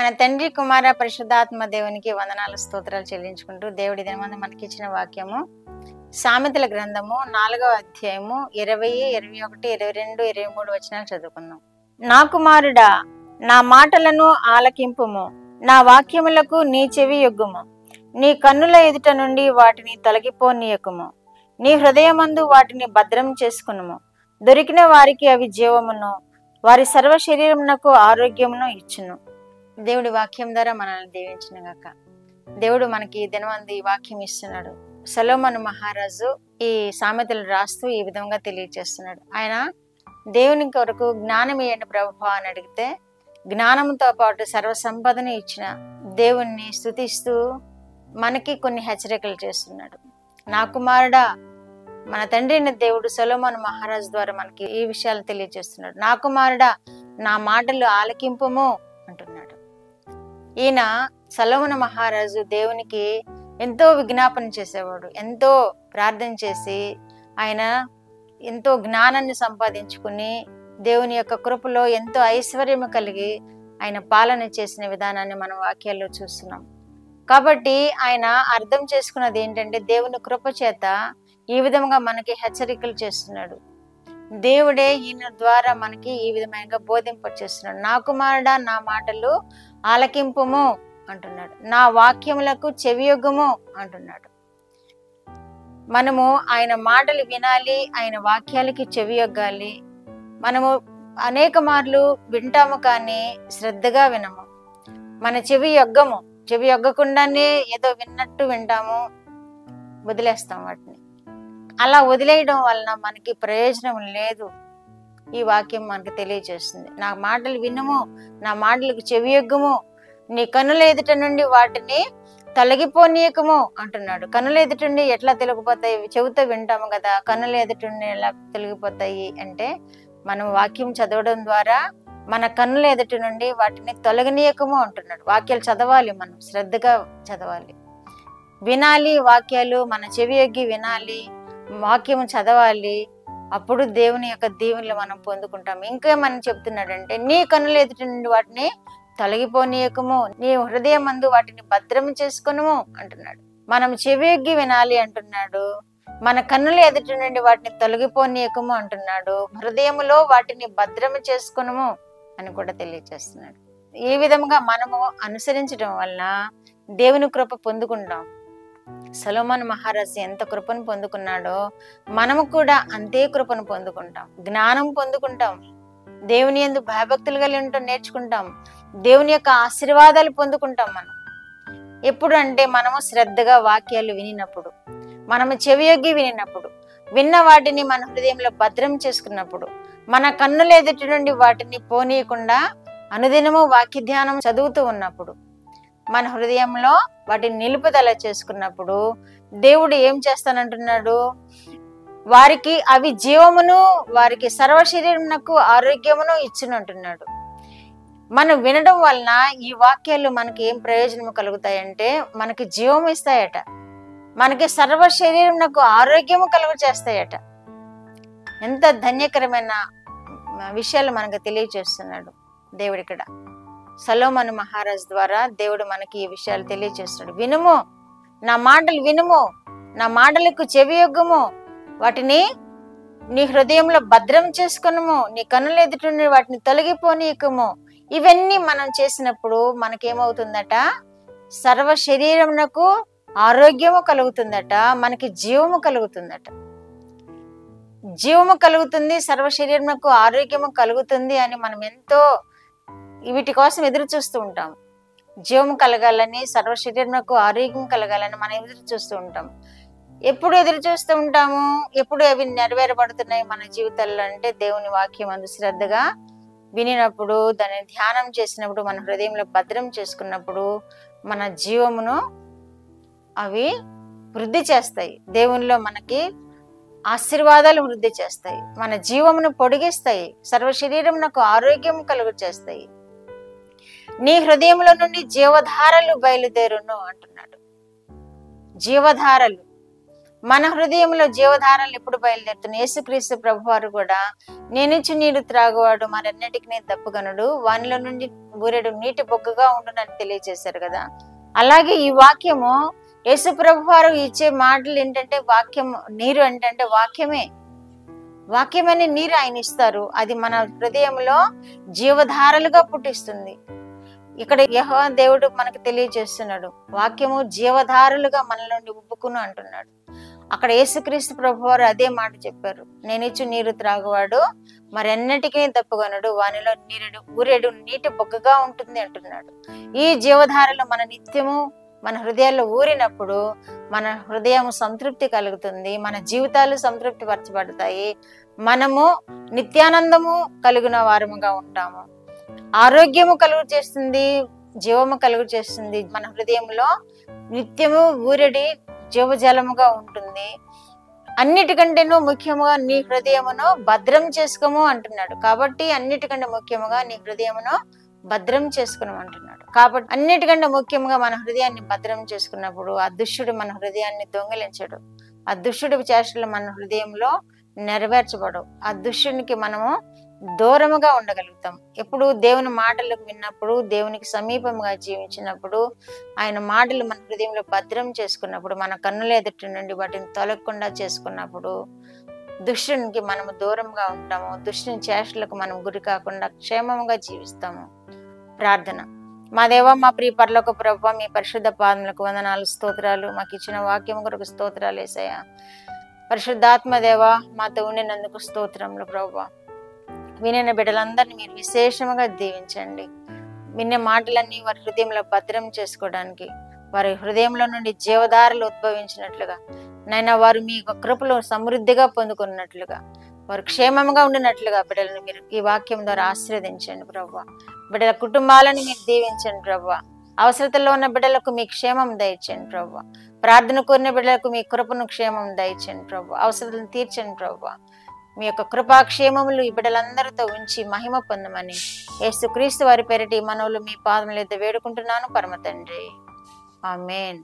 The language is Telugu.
మన తండ్రి కుమార పరిశుద్ధాత్మ దేవునికి వందనాలు స్తోత్రాలు చెల్లించుకుంటూ దేవుడి దినమందు మనకిచ్చిన వాక్యము సామెతల గ్రంథము 4వ అధ్యాయము 20, 21, 22, 23 వచనాలు చదువుకుందాం. నా కుమారుడా, నా మాటలను ఆలకింపుము, నా వాక్యములకు నీ చెవి యొగ్గుము. నీ కన్నుల ఎదుట నుండి వాటిని తొలగిపోనీయకుము. నీ హృదయమందు వాటిని భద్రం చేసుకునుము. దొరికిన వారికి అవి జీవమును, వారి సర్వ శరీరమునకు ఆరోగ్యమును ఇచ్చును. దేవుడి వాక్యం ద్వారా మనల్ని దీవించిన గాక. దేవుడు మనకి దినమందు ఈ వాక్యం ఇస్తున్నాడు. సొలొమోను మహారాజు ఈ సామెతలు రాస్తూ ఈ విధంగా తెలియజేస్తున్నాడు. ఆయన దేవుని కొరకు జ్ఞానం ఇయ్యండి ప్రభువా అని అడిగితే జ్ఞానంతో పాటు సర్వ సంపదను ఇచ్చిన దేవుణ్ణి స్తుతిస్తూ మనకి కొన్ని హెచ్చరికలు చేస్తున్నాడు. నా కుమారుడా, మన తండ్రి అయిన దేవుడు సొలొమోను మహారాజు ద్వారా మనకి ఈ విషయాలు తెలియజేస్తున్నాడు. నా కుమారుడా, నా మాటలు ఆలకింపుము అంటున్నాడు. ఈయన సొలొమోను మహారాజు దేవునికి ఎంతో విజ్ఞాపన చేసేవాడు. ఎంతో ప్రార్థన చేసి ఆయన ఎంతో జ్ఞానాన్ని సంపాదించుకుని దేవుని యొక్క కృపలో ఎంతో ఐశ్వర్యము కలిగి ఆయన పాలన చేసిన విధానాన్ని మనం వాక్యాల్లో చూస్తున్నాం. కాబట్టి ఆయన అర్థం చేసుకున్నది ఏంటంటే దేవుని కృప చేత ఈ విధంగా మనకి హెచ్చరికలు చేస్తున్నాడు. దేవుడే ఈయన ద్వారా మనకి ఈ విధంగా బోధింపచేస్తున్నాడు. నా కుమారుడా, నా మాటలు ఆలకింపుము అంటున్నాడు. నా వాక్యములకు చెవియొగ్గుము అంటున్నాడు. మనము ఆయన మాటలు వినాలి, ఆయన వాక్యాలకి చెవియొగ్గాలి. మనము అనేక మార్లు వింటాము కానీ శ్రద్ధగా వినము. మన చెవి యొగ్గము. చెవి యొగ్గకుండానే ఏదో విన్నట్టు వింటాము, వదిలేస్తాం వాటిని. అలా వదిలేయడం వలన మనకి ప్రయోజనం లేదు. ఈ వాక్యం మనకు తెలియజేస్తుంది. నా మాటలు వినుము, నా మాటలకు చెవియొగ్గుము, నీ కన్నుల ఎదుట నుండి వాటిని తొలగిపోనీయకము అంటున్నాడు. కన్నుల ఎదుట నుండి ఎట్లా తొలగిపోతాయి? చెవితో వింటాము కదా, కన్నుల ఎదుట నుండి ఎలా తొలగిపోతాయి అంటే మనం వాక్యం చదవడం ద్వారా మన కన్నుల ఎదుట నుండి వాటిని తొలగనీయకము అంటున్నాడు. వాక్యాలు చదవాలి, మనం శ్రద్ధగా చదవాలి, వినాలి. వాక్యాలు మన చెవి యొగ్గి వినాలి, వాక్యము చదవాలి. అప్పుడు దేవుని యొక్క దీవెనలు మనం పొందుకుంటాం. ఇంకేమని చెప్తున్నాడంటే నీ కన్నుల ఎదుట నుండి వాటిని తొలగిపోనీయకము, నీ హృదయమందు వాటిని భద్రం చేసుకునుము అంటున్నాడు. మనం చెవి యొగ్గి వినాలి అంటున్నాడు. మన కన్నుల ఎదుట నుండి వాటిని తొలగిపోనీయకము అంటున్నాడు. హృదయములో వాటిని భద్రము చేసుకునుము అని కూడా తెలియజేస్తున్నాడు. ఈ విధంగా మనము అనుసరించడం వలన దేవుని కృప పొందుకుంటాం. సొలొమోను మహారాజు ఎంత కృపను పొందుకున్నాడో మనము కూడా అంతే కృపను పొందుకుంటాం. జ్ఞానం పొందుకుంటాం, దేవుని యందు భయభక్తులు కలిగి ఉండటం నేర్చుకుంటాం, దేవుని యొక్క ఆశీర్వాదాలు పొందుకుంటాం. మనం ఎప్పుడు అంటే మనము శ్రద్ధగా వాక్యాలు వినినప్పుడు, మనము చెవియొగ్గి వినినప్పుడు, విన్న వాటిని మన హృదయంలో భద్రం చేసుకున్నప్పుడు, మన కన్నుల ఎదుటి నుండి వాటిని పోనీయకుండా అనుదినము వాక్య ధ్యానం చదువుతూ ఉన్నప్పుడు, మన హృదయంలో వాటిని నిలుపుదల చేసుకున్నప్పుడు దేవుడు ఏం చేస్తానంటున్నాడు? వారికి అవి జీవమును, వారికి సర్వ శరీరమునకు ఆరోగ్యమును ఇచ్చునంటున్నాడు. మనం వినడం వలన ఈ వాక్యాలు మనకి ఏం ప్రయోజనం కలుగుతాయంటే మనకి జీవము ఇస్తాయట, మనకి సర్వ శరీరమునకు ఆరోగ్యము కలుగు చేస్తాయట. ఎంత ధన్యకరమైన విషయాలు మనకు తెలియజేస్తున్నాడు దేవుడు ఇక్కడ. సొలొమోను మహారాజు ద్వారా దేవుడు మనకి ఈ విషయాలు తెలియజేస్తున్నాడు. వినుము, నా మాటలు వినుము, నా మాటలకు చెవియొగ్గుము, వాటిని నీ హృదయంలో భద్రం చేసుకునుము, నీ కన్నుల ఎదుట నుండి వాటిని తొలగిపోనీయకము. ఇవన్నీ మనం చేసినప్పుడు మనకేమవుతుందట? సర్వ శరీరమునకు ఆరోగ్యము కలుగుతుందట, మనకి జీవము కలుగుతుందట. జీవము కలుగుతుంది, సర్వ శరీరమునకు ఆరోగ్యము కలుగుతుంది అని మనం ఎంతో వీటి కోసం ఎదురు చూస్తూ ఉంటాం. జీవము కలగాలని, సర్వ శరీరమునకు ఆరోగ్యం కలగాలని మనం ఎదురు చూస్తూ ఉంటాం. ఎప్పుడు ఎదురు చూస్తూ ఉంటాము? ఎప్పుడు అవి నెరవేరబడుతున్నాయి మన జీవితాల్లో అంటే దేవుని వాక్యం అందు శ్రద్ధగా వినినప్పుడు, దాన్ని ధ్యానం చేసినప్పుడు, మన హృదయంలో భద్రం చేసుకున్నప్పుడు మన జీవమును అవి వృద్ధి చేస్తాయి. దేవునిలో మనకి ఆశీర్వాదాలు వృద్ధి చేస్తాయి, మన జీవమును పొడిగిస్తాయి, సర్వ శరీరమునకు ఆరోగ్యం కలుగు చేస్తాయి. నీ హృదయంలో నుండి జీవధారలు బయలుదేరును అంటున్నాడు. జీవధారలు మన హృదయంలో జీవధారలు ఎప్పుడు బయలుదేరుతున్నాయి? యేసుక్రీస్తు ప్రభు వారు కూడా నేనిచ్చు నీరు త్రాగువాడు మరన్నిటికీ దప్పుగనుడు, వానిలో నుండి బూరెడు నీటి బొగ్గగా ఉండునని తెలియజేశారు కదా. అలాగే ఈ వాక్యము యేసు ప్రభు వారు ఇచ్చే మాటలు ఏంటంటే వాక్యం, నీరు అంటే వాక్యమే. వాక్యమనే నీరు ఆయన ఇస్తారు. అది మన హృదయంలో జీవధారలుగా పుట్టిస్తుంది. ఇక్కడ యెహోవా దేవుడు మనకు తెలియజేస్తున్నాడు, వాక్యము జీవధారలుగా మన నుండి ఉబ్బుకును అంటున్నాడు. అక్కడ యేసుక్రీస్తు ప్రభు వారు అదే మాట చెప్పారు, నేనిచ్చు నీరు త్రాగువాడు మరి ఎన్నటికీ దప్పుగనుడు, వానిలో ఊరెడు నీటి బొగ్గగా ఉంటుంది అంటున్నాడు. ఈ జీవధారలు మన నిత్యము మన హృదయాల్లో ఊరినప్పుడు మన హృదయం సంతృప్తి కలుగుతుంది, మన జీవితాలు సంతృప్తి పరచబడతాయి, మనము నిత్యానందము కలిగిన వారముగా ఉంటాము, ఆరోగ్యము కలుగు చేస్తుంది, జీవము కలుగు చేస్తుంది. మన హృదయంలో నిత్యము ఊరెడి జీవజలముగా ఉంటుంది. అన్నిటికంటేనూ ముఖ్యముగా నీ హృదయమును భద్రం చేసుకోము అంటున్నాడు. కాబట్టి అన్నిటికంటే ముఖ్యముగా నీ హృదయమును భద్రం చేసుకున్నాం అంటున్నాడు. కాబట్టి అన్నిటికంటే ముఖ్యంగా మన హృదయాన్ని భద్రం చేసుకున్నప్పుడు ఆ దుష్టుడు మన హృదయాన్ని దొంగిలించడు, ఆ దుష్టుడి చేష్టలు మన హృదయంలో నెరవేర్చబడవు. ఆ దుష్టునికి మనము దూరముగా ఉండగలుగుతాం. ఎప్పుడు దేవుని మాటలకు విన్నప్పుడు, దేవునికి సమీపంగా జీవించినప్పుడు, ఆయన మాటలు మన హృదయంలో భద్రం చేసుకున్నప్పుడు, మన కన్నుల ఎదుటి నుండి వాటిని తొలగకుండా చేసుకున్నప్పుడు దుష్టునికి మనము దూరంగా ఉంటాము, దుష్టుని చేష్టలకు మనం గురి కాకుండా క్షేమంగా జీవిస్తాము. ప్రార్థన. మా దేవ, మా ప్రియ పరలోక ప్రభువా, మీ పరిశుద్ధ పాదములకు వందనాలు, స్తోత్రాలు. మాకు ఇచ్చిన వాక్యం కొరకు స్తోత్రాలు యేసయ్యా. పరిశుద్ధాత్మ దేవ, మాతో ఉండినందుకు స్తోత్రములు ప్రభువా. వినిన బిడ్డలందరినీ మీరు విశేషంగా దీవించండి. విన్న మాటలన్నీ వారి హృదయంలో భద్రం చేసుకోవడానికి, వారి హృదయంలో నుండి జీవధారలు ఉద్భవించినట్లుగా నైనా వారు మీ కృపలో సమృద్ధిగా పొందుకున్నట్లుగా, వారు క్షేమంగా ఉండినట్లుగా బిడ్డలను మీరు ఈ వాక్యం ద్వారా ఆశీర్వదించండి ప్రభువా. బిడ్డల కుటుంబాలను మీరు దీవించండి ప్రభువా. అవసరతలో ఉన్న బిడ్డలకు మీ క్షేమం దయచండి ప్రభువా. ప్రార్థన కోరిన బిడ్డలకు మీ కృపను క్షేమం దయచండి ప్రభువా. అవసరతలను తీర్చండి ప్రభువా. మీ యొక్క కృపాక్షేమములు ఈ బిడ్డలందరితో ఉంచి మహిమ పొందమని యేసుక్రీస్తు వారి పేరిట మనవులు మీ పాదముల యొద్ద వేడుకుంటున్నాను పరమ తండ్రి. ఆమేన్.